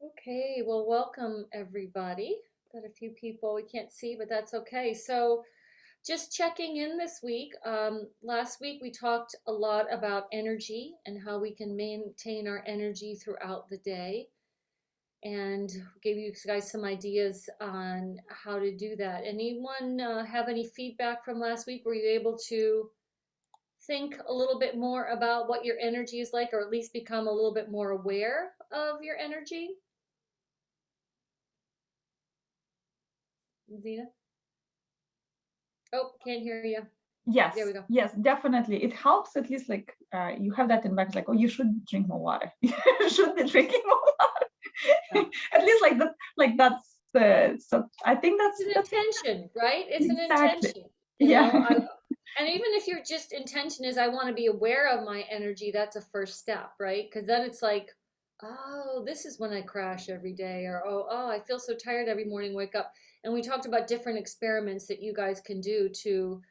Okay, well, welcome everybody. Got a few people we can't see, but that's okay. So, just checking in this week. Last week we talked a lot about energy and how we can maintain our energy throughout the day, and gave you guys some ideas on how to do that. Anyone have any feedback from last week? Were you able to think a little bit more about what your energy is like, or at least become a little bit more aware of your energy? Zena? Oh, can't hear you. There Yes, we go. yes, definitely. It helps at least like you have that in back, like, oh, you should drink more water. You should be drinking more Yeah. water. At least like that's so I think It's an that's intention, right? It's an exactly. intention. Yeah. And even if your just intention is I want to be aware of my energy, that's a first step, right? Because then it's like, oh, this is when I crash every day, or oh, I feel so tired every morning, wake up. And we talked about different experiments that you guys can do to,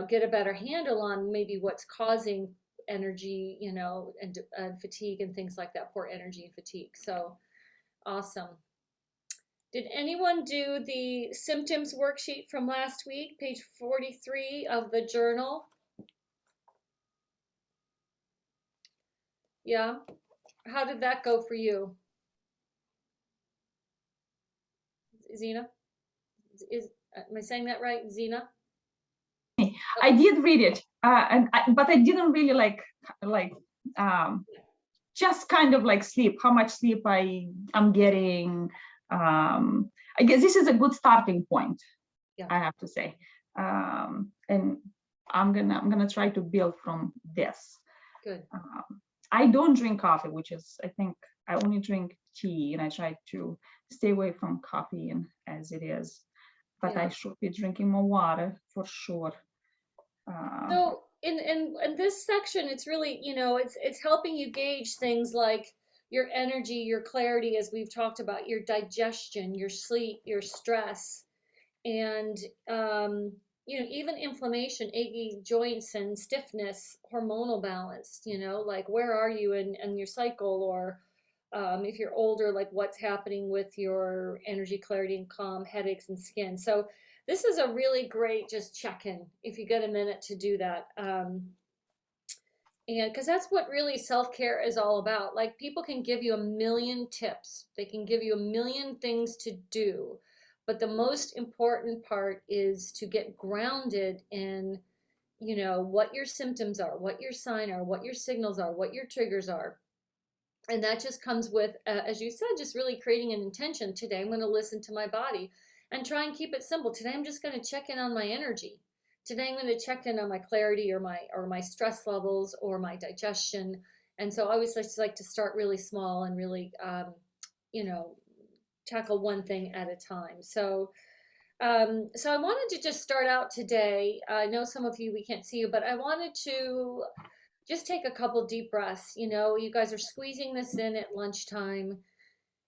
get a better handle on maybe what's causing energy, and fatigue and things like that, poor energy and fatigue. So awesome. Did anyone do the symptoms worksheet from last week, page 43 of the journal? Yeah. How did that go for you, Zena? Is am I saying that right, Zena? I Okay. did read it, but I didn't really like um, just kind of like sleep. How much sleep I'm getting. I guess this is a good starting point. Yeah. I have to say, and I'm gonna try to build from this. Good. I don't drink coffee, which is I think I only drink tea, and I try to stay away from coffee and as it is. But I Yeah. should be drinking more water for sure. Uh, So in this section, it's really, it's helping you gauge things like your energy, your clarity, as we've talked about, your digestion, your sleep, your stress, and um, even inflammation, achy joints and stiffness, hormonal balance, like where are you in your cycle, or if you're older, like what's happening with your energy, clarity, and calm, headaches, and skin. So this is a really great just check-in if you get a minute to do that. And because that's what really self-care is all about. Like people can give you a million tips, they can give you a million things to do, but the most important part is to get grounded in, what your symptoms are, what your sign are, what your signals are, what your triggers are. And that just comes with, as you said, just really creating an intention. Today I'm going to listen to my body and try and keep it simple. Today I'm just going to check in on my energy. Today I'm going to check in on my clarity, or my stress levels, or my digestion. And so I always just like to start really small and really, you know tackle one thing at a time. So I wanted to just start out today. I know some of you, we can't see you, but I wanted to just take a couple deep breaths. You guys are squeezing this in at lunchtime.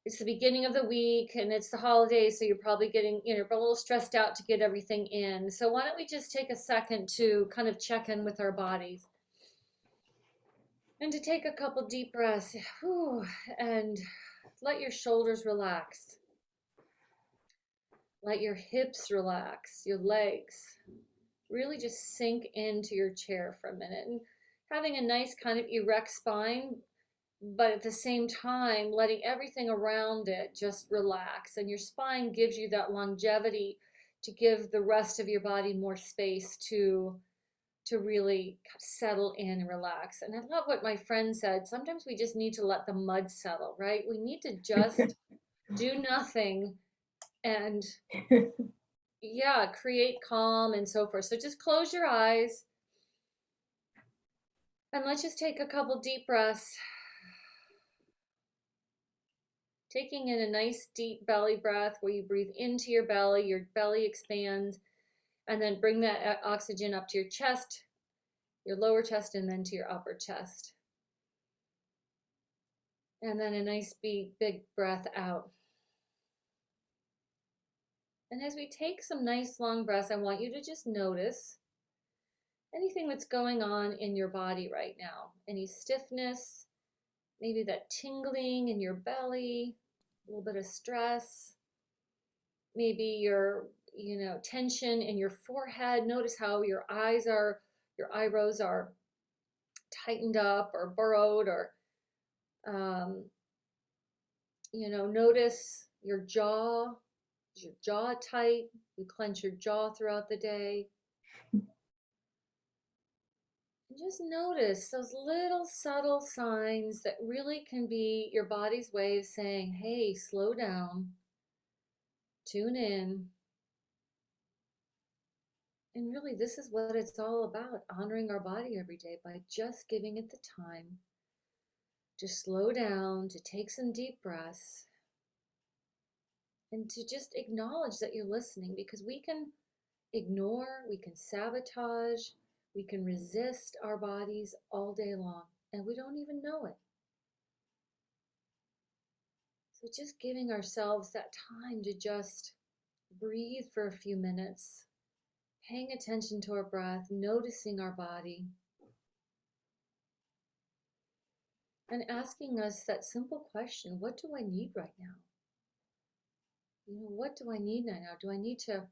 It's the beginning of the week and it's the holidays, so you're probably getting, a little stressed out to get everything in. So why don't we just take a second to kind of check in with our bodies and to take a couple deep breaths. Whew, and let your shoulders relax. Let your hips relax, your legs. Really just sink into your chair for a minute and having a nice kind of erect spine, but at the same time letting everything around it just relax, and your spine gives you that longevity to give the rest of your body more space to really settle in and relax. And I love what my friend said, sometimes we just need to let the mud settle, right? We need to just do nothing and, yeah, create calm and so forth. So just close your eyes and let's just take a couple deep breaths. Taking in a nice deep belly breath where you breathe into your belly expands, and then bring that oxygen up to your chest, your lower chest, and then to your upper chest. And then a nice big breath out. And as we take some nice long breaths, I want you to just notice anything that's going on in your body right now. Any stiffness, maybe that tingling in your belly, a little bit of stress, maybe your tension in your forehead. Notice how your eyebrows are tightened up or burrowed, or um, notice your jaw. Is your jaw tight? You clench your jaw throughout the day. And just notice those little subtle signs that really can be your body's way of saying, hey, slow down, tune in. And really, this is what it's all about, honoring our body every day by just giving it the time to slow down, to take some deep breaths, and to just acknowledge that you're listening, because we can ignore, we can sabotage, we can resist our bodies all day long, and we don't even know it. So just giving ourselves that time to just breathe for a few minutes, paying attention to our breath, noticing our body, and asking us that simple question, what do I need right now? What do I need right now? Do I need to,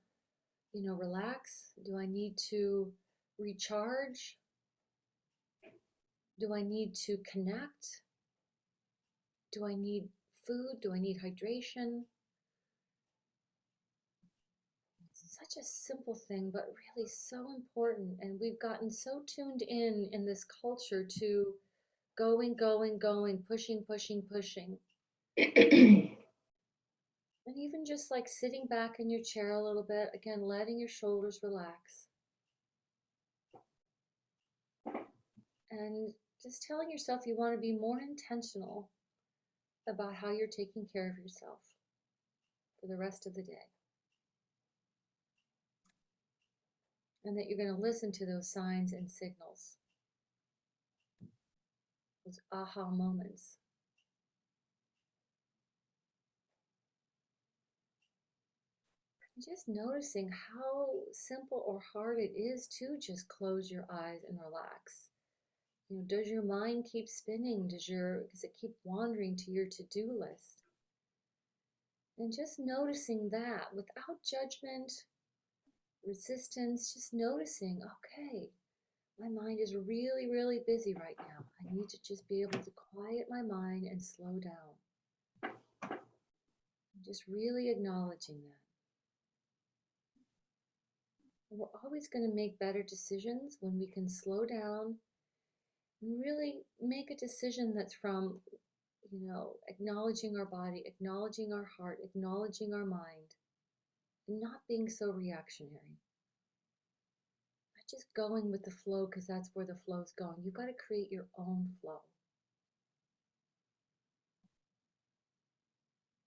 relax? Do I need to recharge? Do I need to connect? Do I need food? Do I need hydration? It's such a simple thing, but really so important. And we've gotten so tuned in this culture to going, going, going, pushing, pushing, pushing. And even just like sitting back in your chair a little bit, again, letting your shoulders relax. And just telling yourself you want to be more intentional about how you're taking care of yourself for the rest of the day. And that you're going to listen to those signs and signals, those aha moments. Just noticing how simple or hard it is to just close your eyes and relax. Does your mind keep spinning? Does it keep wandering to your to-do list? And just noticing that without judgment, resistance, just noticing, okay, my mind is really, really busy right now. I need to just be able to quiet my mind and slow down. Just really acknowledging that. We're always going to make better decisions when we can slow down and really make a decision that's from, acknowledging our body, acknowledging our heart, acknowledging our mind, and not being so reactionary. Not just going with the flow because that's where the flow's going. You've got to create your own flow.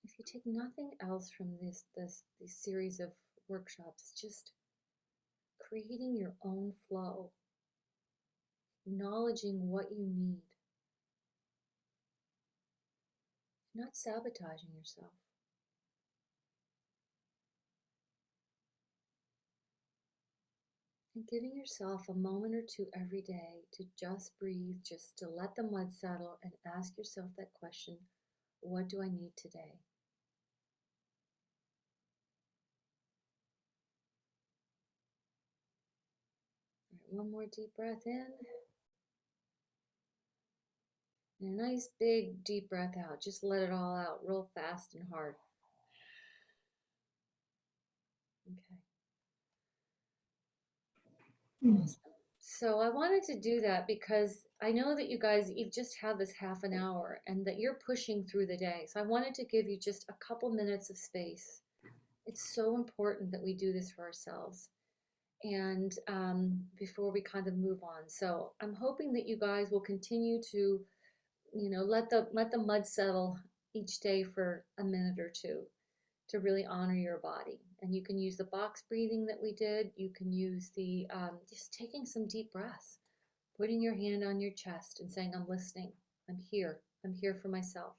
If you take nothing else from this series of workshops, just creating your own flow, acknowledging what you need, not sabotaging yourself. And giving yourself a moment or two every day to just breathe, just to let the mud settle and ask yourself that question, what do I need today? All right, one more deep breath in. And a nice big deep breath out. Just let it all out real fast and hard. Okay. Awesome. So I wanted to do that because I know that you guys, you've just had this half an hour and that you're pushing through the day. So I wanted to give you just a couple minutes of space. It's so important that we do this for ourselves. And before we kind of move on. So I'm hoping that you guys will continue to, let the mud settle each day for a minute or two to really honor your body. And you can use the box breathing that we did. You can use the just taking some deep breaths, putting your hand on your chest and saying, I'm listening. I'm here for myself.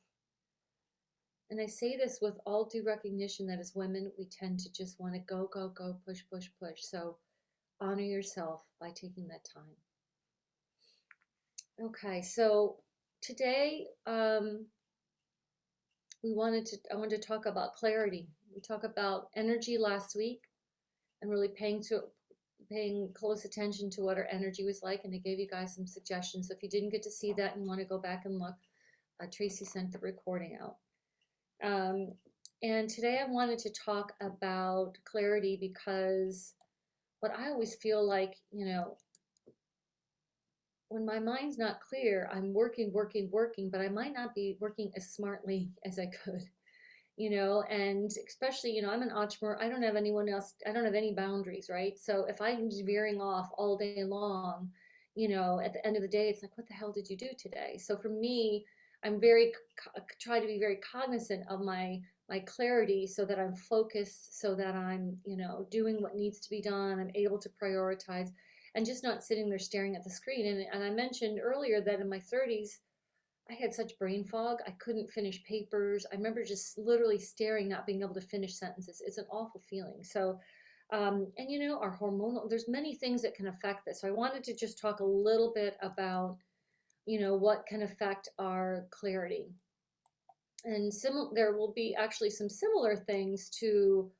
And I say this with all due recognition that as women, we tend to just want to go, go, go, push, push, push. So honor yourself by taking that time. Okay, so today I wanted to talk about clarity. We talked about energy last week and really paying close attention to what our energy was like, and I gave you guys some suggestions. So if you didn't get to see that and want to go back and look, Tracy sent the recording out. Um, and today I wanted to talk about clarity because what I always feel like, when my mind's not clear, I'm working, working, working, but I might not be working as smartly as I could. And especially, I'm an entrepreneur. I don't have anyone else. I don't have any boundaries, right? So if I'm just veering off all day long, at the end of the day, it's like, what the hell did you do today? So for me, I'm try to be very cognizant of my clarity so that I'm focused, so that I'm, doing what needs to be done. I'm able to prioritize and just not sitting there staring at the screen. And I mentioned earlier that in my 30s, I had such brain fog. I couldn't finish papers. I remember just literally staring, not being able to finish sentences. It's an awful feeling. So, and our hormonal, there's many things that can affect this. So I wanted to just talk a little bit about, what can affect our clarity. And there will be actually some similar things to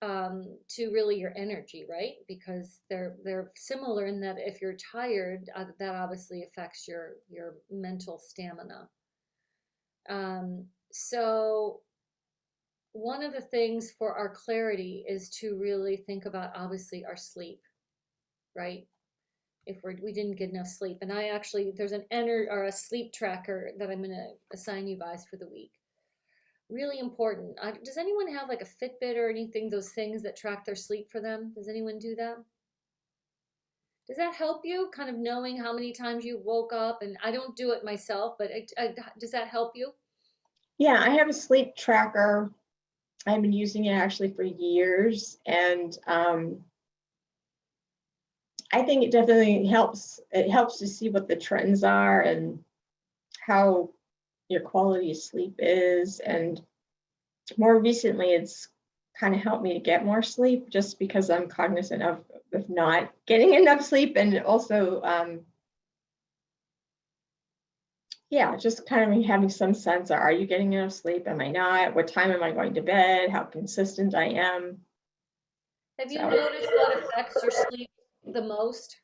really your energy, right? Because they're similar in that if you're tired, that obviously affects your mental stamina. So one of the things for our clarity is to really think about obviously our sleep, right? If we didn't get enough sleep, and I actually there's a sleep tracker that I'm going to assign you guys for the week. Really important. Does anyone have like a Fitbit or anything? Those things that track their sleep for them. Does anyone do that? Does that help you, kind of knowing how many times you woke up? And I don't do it myself, but does that help you? Yeah, I have a sleep tracker. I've been using it actually for years, and I think it definitely helps. It helps to see what the trends are and how your quality of sleep is. And more recently, it's kind of helped me to get more sleep just because I'm cognizant of not getting enough sleep, and also yeah, just kind of having some sense of, are you getting enough sleep? Am I not? What time am I going to bed? How consistent I am? Have you So, noticed what affects your sleep the most?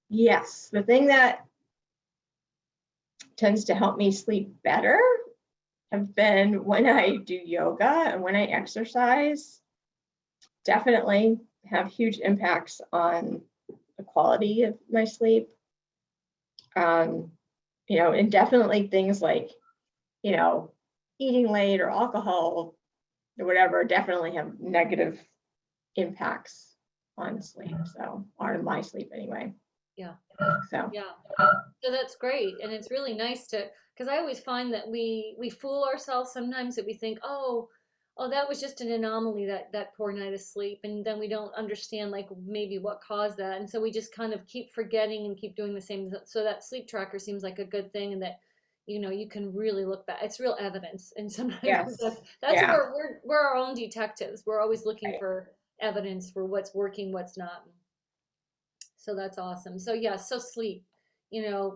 yes, the thing that tends to help me sleep better have been when I do yoga and when I exercise. Definitely have huge impacts on the quality of my sleep. And definitely things like, eating late or alcohol or whatever definitely have negative impacts on sleep. So, on my sleep anyway. Yeah. So, Yeah. So that's great. And it's really nice because I always find that we fool ourselves sometimes, that we think, oh, that was just an anomaly, that poor night of sleep. And then we don't understand like maybe what caused that. And so we just kind of keep forgetting and keep doing the same. So that sleep tracker seems like a good thing, and that, you can really look back. It's real evidence. And sometimes yes. that's Yeah. where we're our own detectives. We're always looking Right. for evidence for what's working, what's not. So that's awesome. So yeah, so sleep,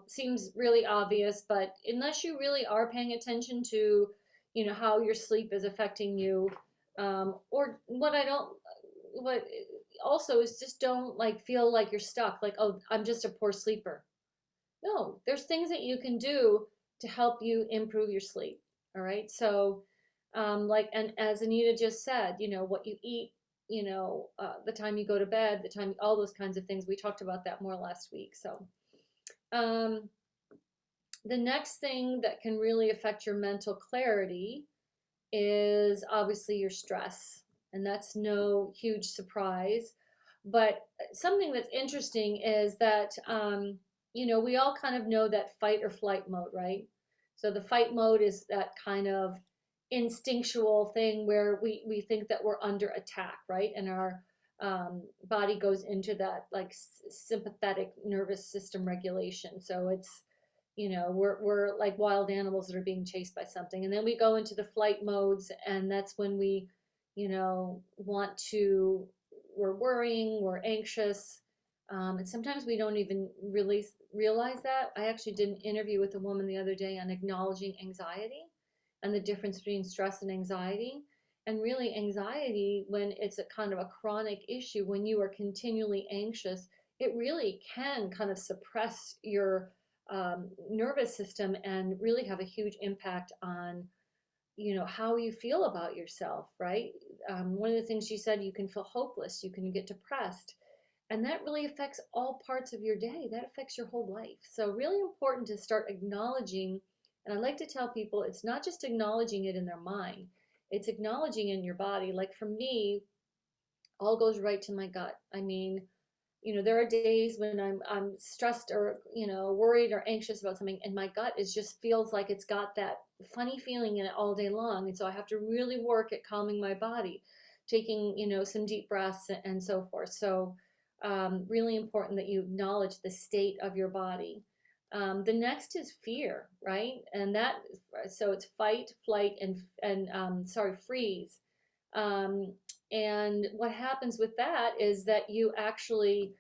seems really obvious, but unless you really are paying attention to, how your sleep is affecting you, or what also is, just don't like feel like you're stuck, like, oh, I'm just a poor sleeper. No, there's things that you can do to help you improve your sleep. All right. So, and as Anita just said, what you eat, the time you go to bed, the time, all those kinds of things. We talked about that more last week. So, um, the next thing that can really affect your mental clarity is obviously your stress. And that's no huge surprise. But something that's interesting is that, we all kind of know that fight or flight mode, right? So the fight mode is that kind of instinctual thing where we think that we're under attack, right? And our body goes into that like sympathetic nervous system regulation. So it's, we're like wild animals that are being chased by something. And then we go into the flight modes, and that's when we, want to we're worrying, we're anxious, and sometimes we don't even really realize that. I actually did an interview with a woman the other day on acknowledging anxiety and the difference between stress and anxiety. And really, anxiety, when it's a kind of a chronic issue, when you are continually anxious, it really can kind of suppress your nervous system and really have a huge impact on, how you feel about yourself, right? One of the things she said, you can feel hopeless, you can get depressed, and that really affects all parts of your day. That affects your whole life. So really important to start acknowledging. And I like to tell people, it's not just acknowledging it in their mind, it's acknowledging in your body. Like for me, all goes right to my gut. I mean, there are days when I'm stressed or, worried or anxious about something, and my gut is just feels like it's got that funny feeling in it all day long. And so I have to really work at calming my body, taking, some deep breaths and so forth. So really important that you acknowledge the state of your body. The next is fear, right? And so it's fight, flight, and freeze. Um, and what happens with that is that you actually,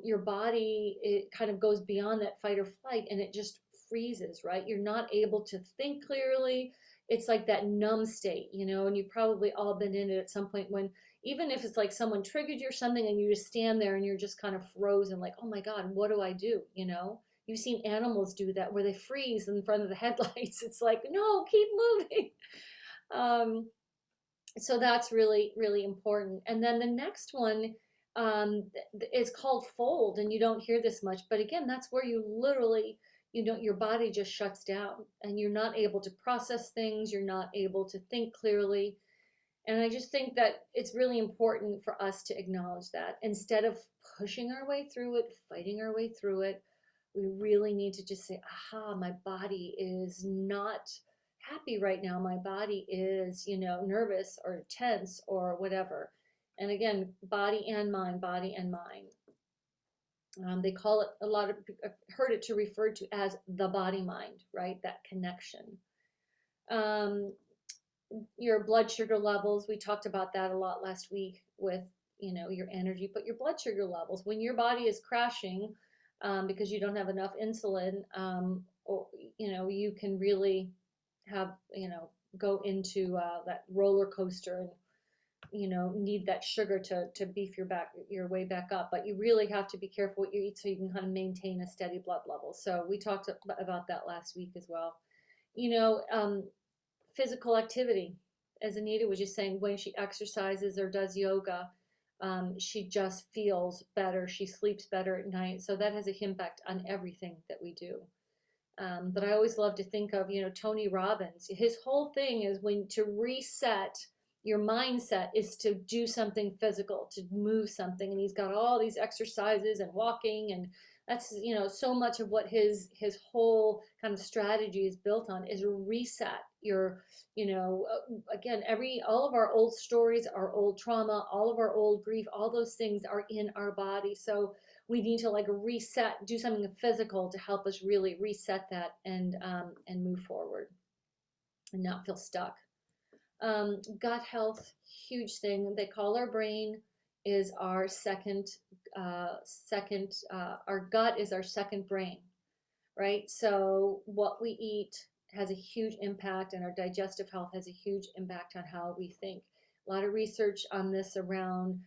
your body, it kind of goes beyond that fight or flight and it just freezes, right? You're not able to think clearly. It's like that numb state, and you've probably all been in it at some point when, even if it's like someone triggered you or something and you just stand there and you're just kind of frozen, like, oh my God, what do I do? You've seen animals do that where they freeze in front of the headlights. It's like, no, keep moving. Um, so that's really, really important. And then the next one is called fold, and you don't hear this much, but again, that's where you literally, your body just shuts down and you're not able to process things, you're not able to think clearly. And I just think that it's really important for us to acknowledge that instead of pushing our way through it, fighting our way through it. We really need to just say, aha, my body is not happy right now. My body is, nervous or tense or whatever. And again, body and mind, body and mind. They call it, a lot of, I've heard it to refer to as the body mind, right? That connection. Um, your blood sugar levels, we talked about that a lot last week with, your energy, but your blood sugar levels, when your body is crashing, because you don't have enough insulin, or, you can really have, go into that roller coaster and, need that sugar to beef your way back up. But you really have to be careful what you eat so you can kind of maintain a steady blood level. So we talked about that last week as well. Physical activity, as Anita was just saying, when she exercises or does yoga, she just feels better. She sleeps better at night. So that has an impact on everything that we do. But I always love to think of, Tony Robbins. His whole thing is when to reset your mindset is to do something physical, to move something. And he's got all these exercises and walking, and that's, so much of what his whole kind of strategy is built on is reset your, again, all of our old stories, our old trauma, all of our old grief, all those things are in our body. So we need to like reset, do something physical to help us really reset that and move forward and not feel stuck. Gut health, huge thing. They call our brain is our our gut is our second brain, right? So what we eat has a huge impact, and our digestive health has a huge impact on how we think. A lot of research on this around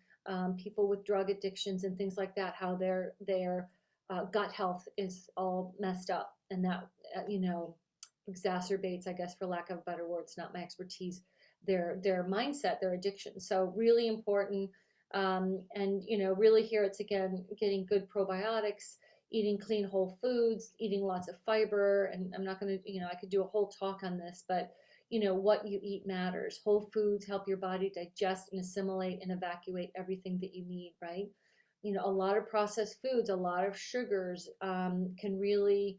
people with drug addictions and things like that, how their gut health is all messed up, and that exacerbates, I guess, for lack of better words, not my expertise, their mindset, their addiction. So really important. And really here it's again getting good probiotics, eating clean whole foods, eating lots of fiber. And I'm not going to, I could do a whole talk on this, but what you eat matters. Whole foods help your body digest and assimilate and evacuate everything that you need, right? A lot of processed foods, a lot of sugars can really,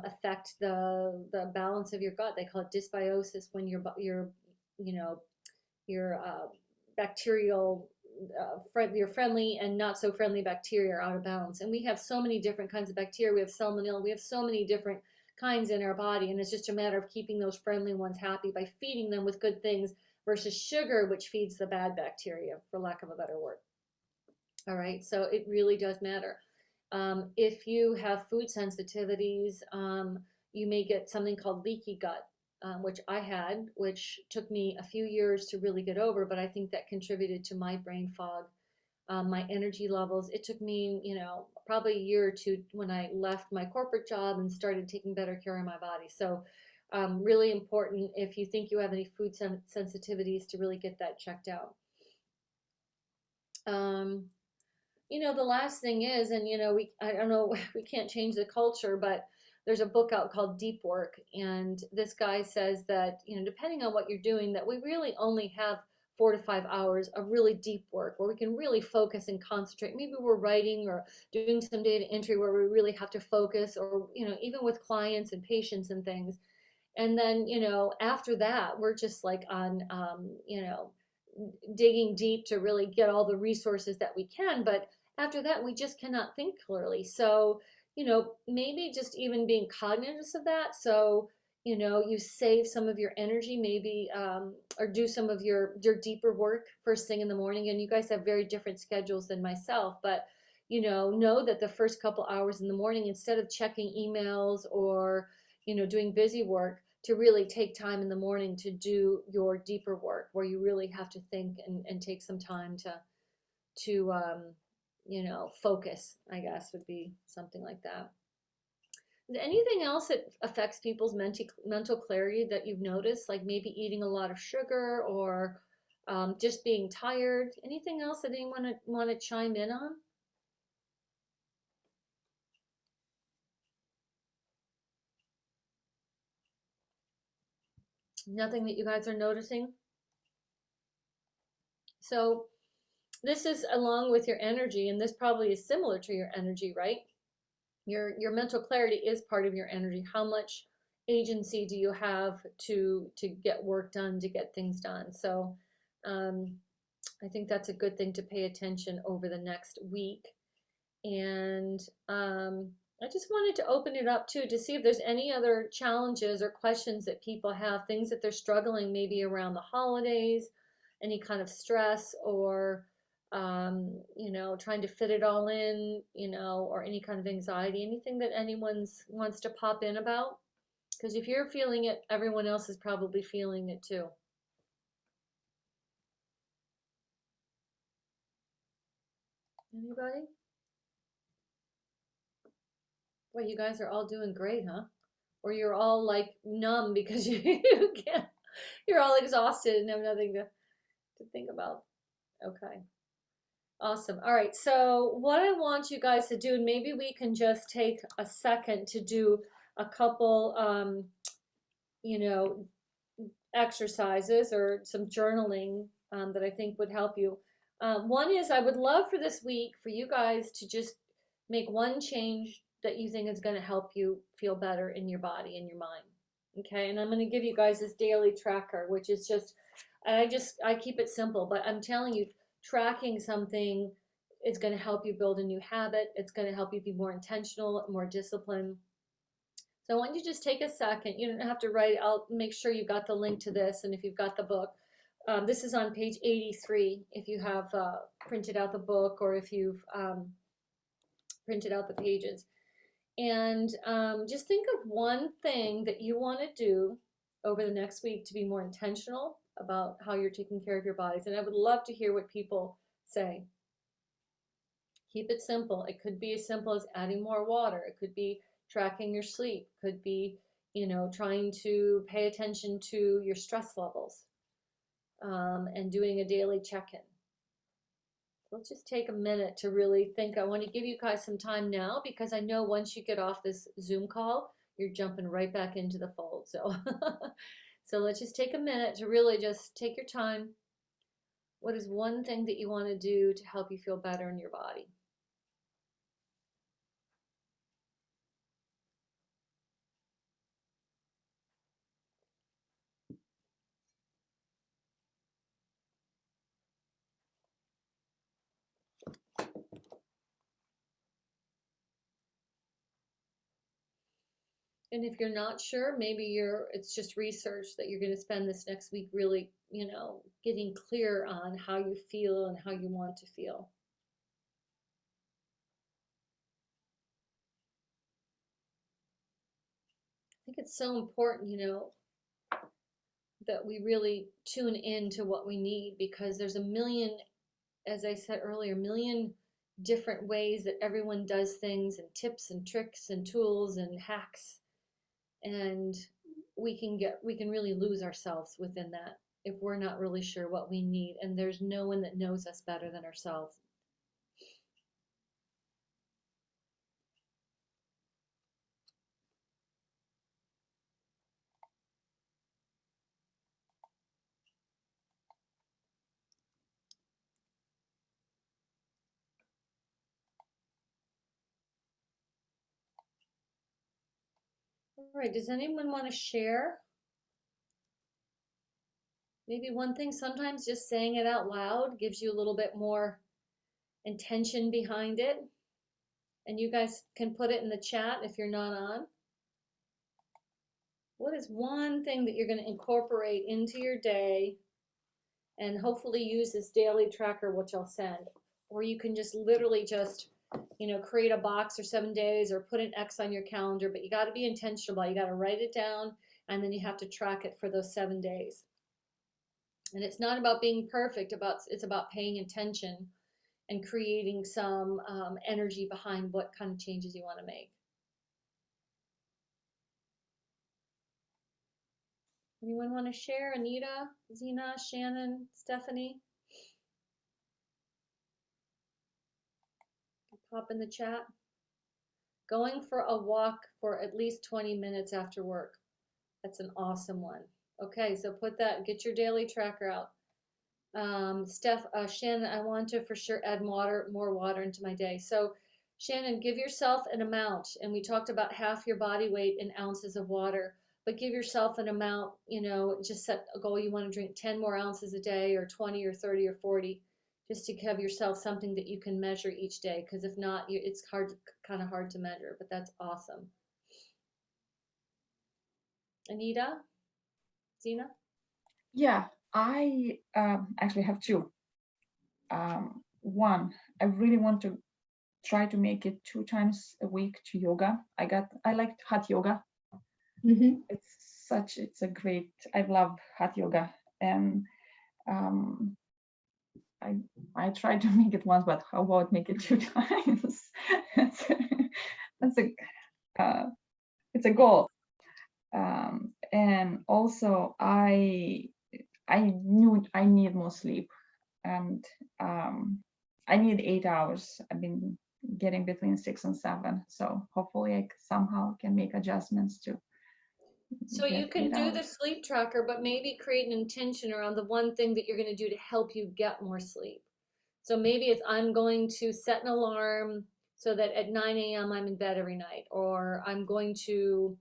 affect the balance of your gut. They call it dysbiosis, when your bacterial, your friendly and not so friendly bacteria are out of balance. And we have so many different kinds of bacteria. We have salmonella. We have so many different kinds in our body, and it's just a matter of keeping those friendly ones happy by feeding them with good things versus sugar, which feeds the bad bacteria, for lack of a better word. All right, so it really does matter. If you have food sensitivities, you may get something called leaky gut, which I had, which took me a few years to really get over, but I think that contributed to my brain fog, my energy levels. It took me, probably a year or two when I left my corporate job and started taking better care of my body. So, really important if you think you have any food sensitivities to really get that checked out. The last thing is, and I don't know, we can't change the culture, but there's a book out called Deep Work, and this guy says that, depending on what you're doing, that we really only have 4 to 5 hours of really deep work where we can really focus and concentrate. Maybe we're writing or doing some data entry where we really have to focus, or, even with clients and patients and things. And then, after that, we're just like on, digging deep to really get all the resources that we can. But after that, we just cannot think clearly. So, maybe just even being cognizant of that. So, you save some of your energy, maybe, or do some of your deeper work first thing in the morning. And you guys have very different schedules than myself, but, know that the first couple hours in the morning, instead of checking emails or, doing busy work, to really take time in the morning to do your deeper work where you really have to think and take some time to focus, I guess would be something like that. Anything else that affects people's mental clarity that you've noticed, like maybe eating a lot of sugar or just being tired? Anything else that anyone want to chime in on? Nothing that you guys are noticing? So this is along with your energy, and this probably is similar to your energy, right? Your mental clarity is part of your energy. How much agency do you have to get work done, to get things done? So I think that's a good thing to pay attention over the next week. And I just wanted to open it up too to see if there's any other challenges or questions that people have, things that they're struggling maybe around the holidays, any kind of stress, or trying to fit it all in, or any kind of anxiety, anything that anyone wants to pop in about. Because if you're feeling it, everyone else is probably feeling it too. Anybody? Well, you guys are all doing great, huh? Or you're all like numb because you can't, you're all exhausted and have nothing to think about. Okay. Awesome. All right. So what I want you guys to do, and maybe we can just take a second to do a couple, exercises or some journaling that I think would help you. One is, I would love for this week for you guys to just make one change that you think is going to help you feel better in your body and your mind. Okay. And I'm going to give you guys this daily tracker, which is just, I keep it simple, but I'm telling you, tracking something is going to help you build a new habit. It's going to help you be more intentional, more disciplined. So I want you to just take a second. You don't have to write. I'll make sure you got the link to this, and if you've got the book, this is on page 83. If you have printed out the book, or if you've printed out the pages, and just think of one thing that you want to do over the next week to be more intentional about how you're taking care of your bodies. And I would love to hear what people say. Keep it simple. It could be as simple as adding more water. It could be tracking your sleep. It could be, trying to pay attention to your stress levels, and doing a daily check-in. Let's just take a minute to really think. I want to give you guys some time now, because I know once you get off this Zoom call, you're jumping right back into the fold. So, so let's just take a minute to really just take your time. What is one thing that you want to do to help you feel better in your body? And if you're not sure, maybe it's just research that you're going to spend this next week really getting clear on how you feel and how you want to feel. I think it's so important, that we really tune in to what we need, because there's a million, as I said earlier, a million different ways that everyone does things, and tips and tricks and tools and hacks. And we can really lose ourselves within that if we're not really sure what we need. And there's no one that knows us better than ourselves. All right, does anyone want to share? Maybe one thing, sometimes just saying it out loud gives you a little bit more intention behind it. And you guys can put it in the chat if you're not on. What is one thing that you're going to incorporate into your day and hopefully use this daily tracker, which I'll send? Or you can just literally just, create a box or 7 days or put an X on your calendar, but you got to be intentional. You got to write it down, and then you have to track it for those 7 days. And it's not about being perfect, it's about paying attention and creating some energy behind what kind of changes you want to make. Anyone want to share? Anita, Zena, Shannon, Stephanie? Pop in the chat. Going for a walk for at least 20 minutes after work. That's an awesome one. Okay, so put that, get your daily tracker out. Shannon, I want to for sure add more water into my day. So Shannon, give yourself an amount, and we talked about half your body weight in ounces of water, but give yourself an amount, just set a goal. You want to drink 10 more ounces a day, or 20 or 30 or 40, just to give yourself something that you can measure each day, because if not, it's kind of hard to measure, but that's awesome. Anita? Zena? Yeah, I actually have two. One, I really want to try to make it 2 times a week to yoga. I like hot yoga. Mm-hmm. It's a great, I love hot yoga. And I tried to make it once, but how about make it 2 times? It's a goal. And also I knew I need more sleep, and I need 8 hours. I've been getting between 6 and 7, so hopefully I somehow can make adjustments to So you can do the sleep tracker, but maybe create an intention around the one thing that you're going to do to help you get more sleep. So maybe it's, I'm going to set an alarm so that at 9 a.m. I'm in bed every night, or I'm going to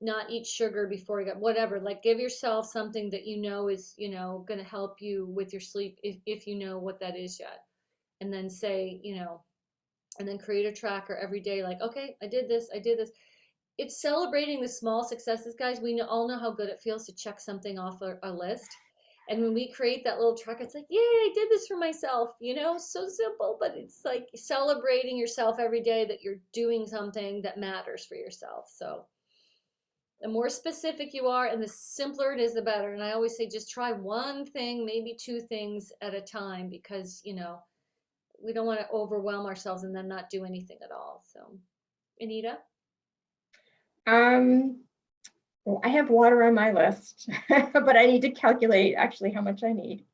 not eat sugar before I get whatever. Like, give yourself something that is, going to help you with your sleep, if you know what that is yet. And then say, and then create a tracker every day. Like, okay, I did this. It's celebrating the small successes, guys. We all know how good it feels to check something off a list. And when we create that little tracker, it's like, yay, I did this for myself. So simple, but it's like celebrating yourself every day that you're doing something that matters for yourself. So the more specific you are and the simpler it is, the better. And I always say, just try one thing, maybe 2 things at a time, because, we don't want to overwhelm ourselves and then not do anything at all. So, Anita? Well, I have water on my list, but I need to calculate actually how much I need.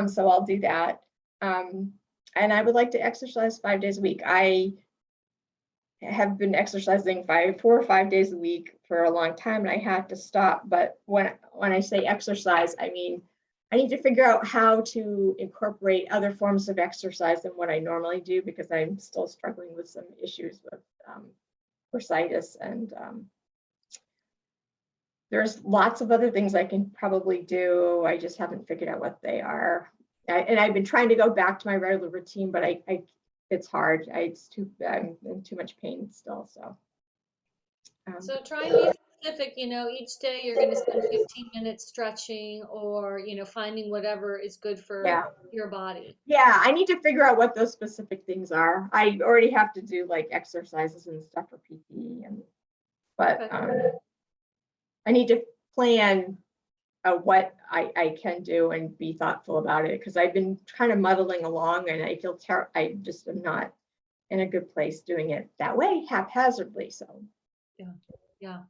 So I'll do that. And I would like to exercise 5 days a week. I have been exercising 4 or 5 days a week for a long time, and I had to stop. But when I say exercise, I mean, I need to figure out how to incorporate other forms of exercise than what I normally do, because I'm still struggling with some issues with bursitis, and there's lots of other things I can probably do. I just haven't figured out what they are. And I've been trying to go back to my regular routine, but it's hard. I'm in too much pain still. So so try and use specific, each day you're going to spend 15 minutes stretching or, finding whatever is good for Yeah. your body. Yeah, I need to figure out what those specific things are. I already have to do like exercises and stuff for PT, but Okay. I need to plan what I can do and be thoughtful about it, because I've been kind of muddling along and I feel I just am not in a good place doing it that way haphazardly. So Yeah.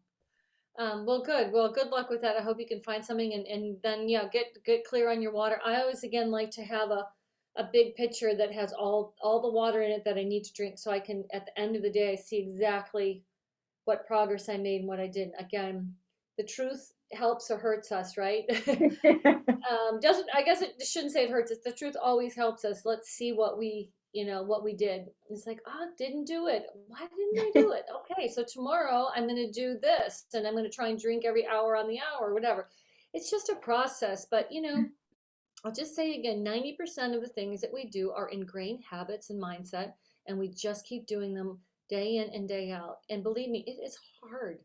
Well, good. Well, good luck with that. I hope you can find something and then, yeah, get clear on your water. I always, again, like to have a big pitcher that has all the water in it that I need to drink so I can, at the end of the day, I see exactly what progress I made and what I didn't. Again, the truth helps or hurts us, right? Doesn't, I guess it shouldn't say it hurts us. The truth always helps us. Let's see what we did. It's like, oh, didn't do it. Why didn't I do it? Okay, so tomorrow I'm going to do this and I'm going to try and drink every hour on the hour, whatever. It's just a process, but I'll just say again, 90% of the things that we do are ingrained habits and mindset, and we just keep doing them day in and day out. And believe me, it is hard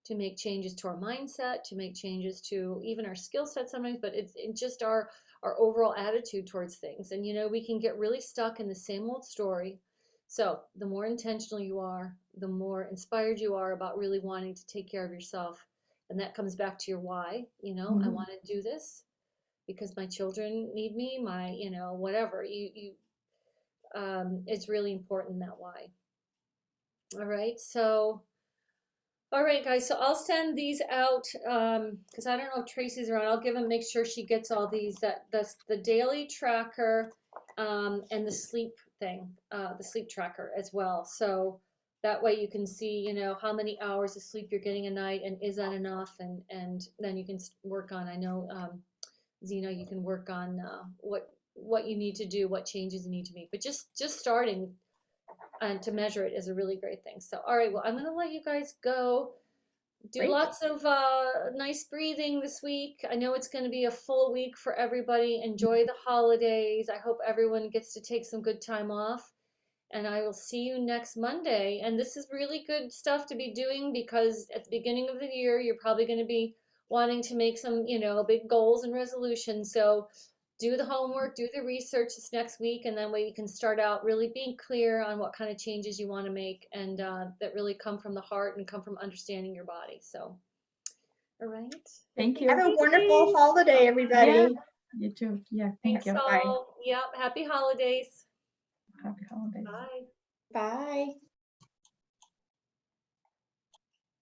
to make changes to our mindset, to make changes to even our skill set sometimes, but it's just our overall attitude towards things. And we can get really stuck in the same old story. So the more intentional you are, the more inspired you are about really wanting to take care of yourself. And that comes back to your why. I want to do this because my children need me, my, whatever it's really important that why. All right. So, all right, guys. So I'll send these out because I don't know if Tracy's around. I'll give them, make sure she gets all these, that's the daily tracker and the sleep thing, the sleep tracker as well. So that way you can see, how many hours of sleep you're getting a night and is that enough? And then you can work on, I know, Zena, you can work on what you need to do, what changes you need to make. But just starting and to measure it is a really great thing. So, all right, well, I'm going to let you guys go. Do Great. lots of nice breathing this week. I know it's going to be a full week for everybody. Enjoy the holidays. I hope everyone gets to take some good time off. And I will see you next Monday. And this is really good stuff to be doing because at the beginning of the year, you're probably going to be wanting to make some, big goals and resolutions. So do the homework, do the research this next week, and then you can start out really being clear on what kind of changes you want to make and that really come from the heart and come from understanding your body. So, all right. Thank you. have a wonderful holiday, everybody. Yeah, you too. Yeah, thank Thanks you. all. Yep. Happy holidays. Happy holidays. Bye. Bye.